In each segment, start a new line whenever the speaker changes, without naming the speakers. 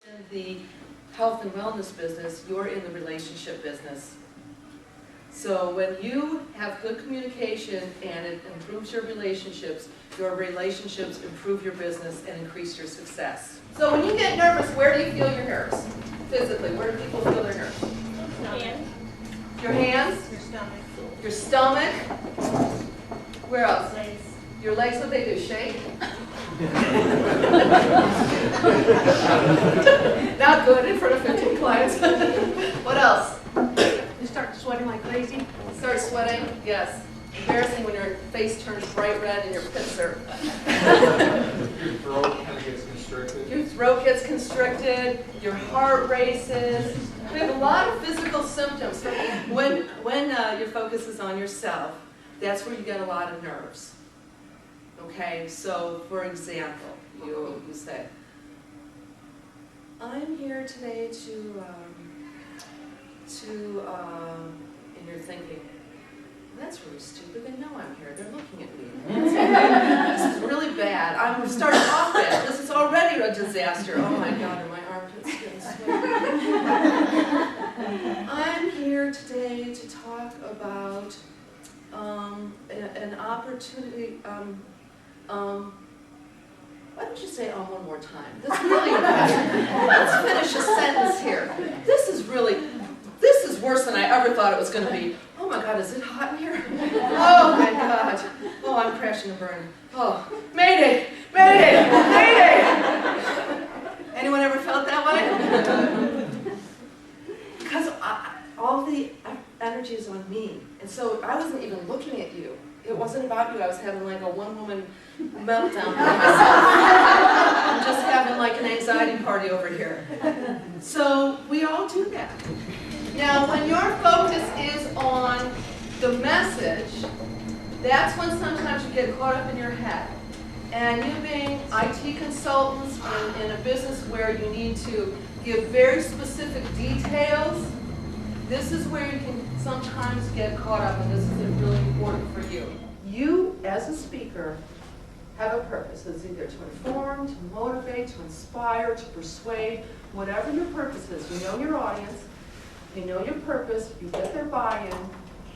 In the health and wellness business, you're in the relationship business. So when you have good communication and it improves your relationships improve your business and increase your success. So when you get nervous, where do you feel your nerves? Physically, where do people feel their nerves?
Hands.
Your hands?
Your stomach.
Your stomach? Where else?
Legs.
Your legs, what they do, shake? Not good in front of 15 clients. What else?
You start sweating like crazy.
Start sweating? Yes. Embarrassing when your face turns bright red and your pits are.
Your throat kind of gets constricted.
Your throat gets constricted, your heart races. We have a lot of physical symptoms. When your focus is on yourself, that's where you get a lot of nerves. Okay, so for example, you say, I'm here today and you're thinking, that's really stupid, they know I'm here, they're looking at me. This is really bad, I'm starting off bad, this is already a disaster. Oh my God, are my armpits getting sweaty? I'm here today to talk about an opportunity. Why don't you say one more time? This really, let's finish a sentence here. This is worse than I ever thought it was going to be. Oh my God, is it hot in here? Oh my God. Oh, I'm crashing and burning. Oh, Mayday, Mayday, Mayday. Anyone ever felt that way? Because all the energy is on me. And so I wasn't even looking at you. It wasn't about you. I was having like a one-woman meltdown by myself. I'm just having like an anxiety party over here. So we all do that. Now, when your focus is on the message, that's when sometimes you get caught up in your head. And you being IT consultants in a business where you need to give very specific details, this is where you can sometimes get caught up, and this is really important for you. You, as a speaker, have a purpose. It's either to inform, to motivate, to inspire, to persuade, whatever your purpose is. You know your audience, you know your purpose, you get their buy-in,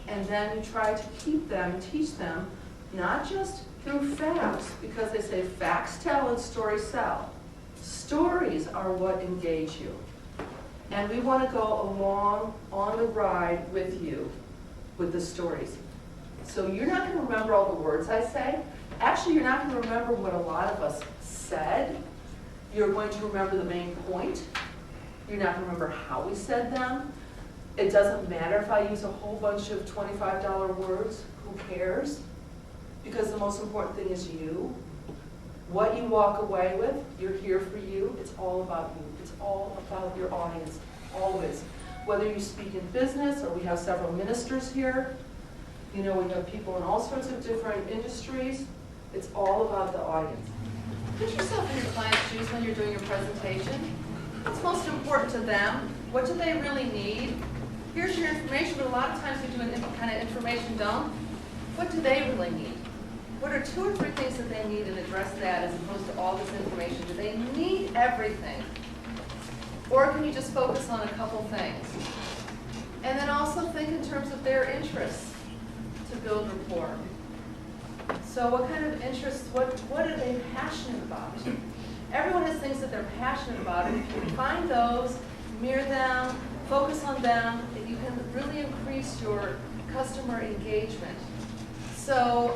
and then you try to keep them and teach them, not just through facts, because they say facts tell and stories sell. Stories are what engage you. And we want to go along on the ride with you with the stories. So you're not going to remember all the words I say. Actually, you're not going to remember what a lot of us said. You're going to remember the main point. You're not going to remember how we said them. It doesn't matter if I use a whole bunch of $25 words. Who cares? Because the most important thing is you. What you walk away with, you're here for you. It's all about you. It's all about your audience, always. Whether you speak in business or we have several ministers here, you know, we have people in all sorts of different industries. It's all about the audience. Put yourself in your client's shoes when you're doing your presentation. What's most important to them? What do they really need? Here's your information, but a lot of times we do an kind of information dump. What do they really need? What are 2 or 3 things that they need and address that as opposed to all this information? Do they need everything? Or can you just focus on a couple things? And then also think in terms of their interests to build rapport. So what kind of interests, what are they passionate about? Everyone has things that they're passionate about. And if you find those, mirror them, focus on them, you can really increase your customer engagement. So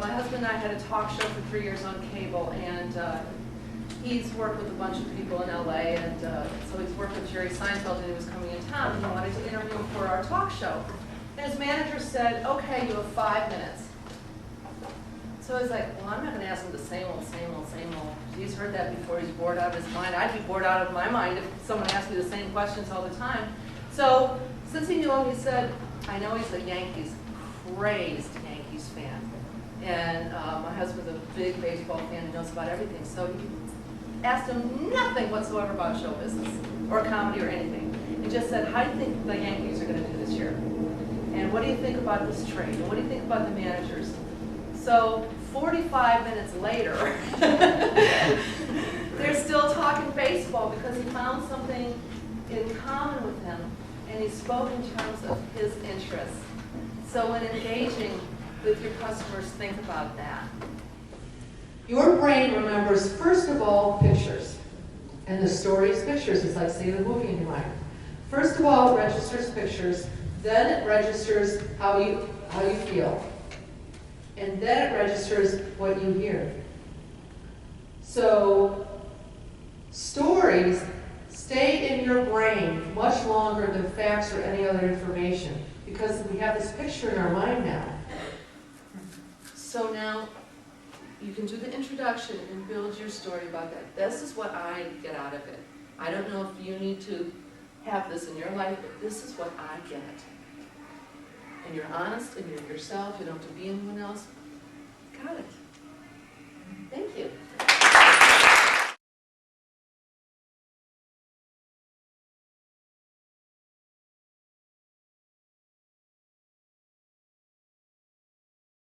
my husband and I had a talk show for 3 years on cable, and he's worked with a bunch of people in LA, and so he's worked with Jerry Seinfeld, and he was coming in town, and he wanted to interview him for our talk show. And his manager said, okay, you have 5 minutes. So he's like, well, I'm not going to ask him the same old. He's heard that before, he's bored out of his mind. I'd be bored out of my mind if someone asked me the same questions all the time. So since he knew him, he said, I know he's a crazed Yankees fan. And my husband's a big baseball fan and knows about everything. So he asked him nothing whatsoever about show business or comedy or anything. He just said, how do you think the Yankees are going to do this year? And what do you think about this trade? And what do you think about the managers? So 45 minutes later, they're still talking baseball because he found something in common with him, and he spoke in terms of his interests. So when engaging with your customers, think about that.
Your brain remembers, first of all, pictures. And the story is pictures. It's like seeing a movie in your mind. First of all, it registers pictures. Then it registers how you feel. And then it registers what you hear. So stories stay in your brain much longer than facts or any other information because we have this picture in our mind now.
So now you can do the introduction and build your story about that. This is what I get out of it. I don't know if you need to have this in your life, but this is what I get. And you're honest and you're yourself. You don't have to be anyone else. Got it. Thank you.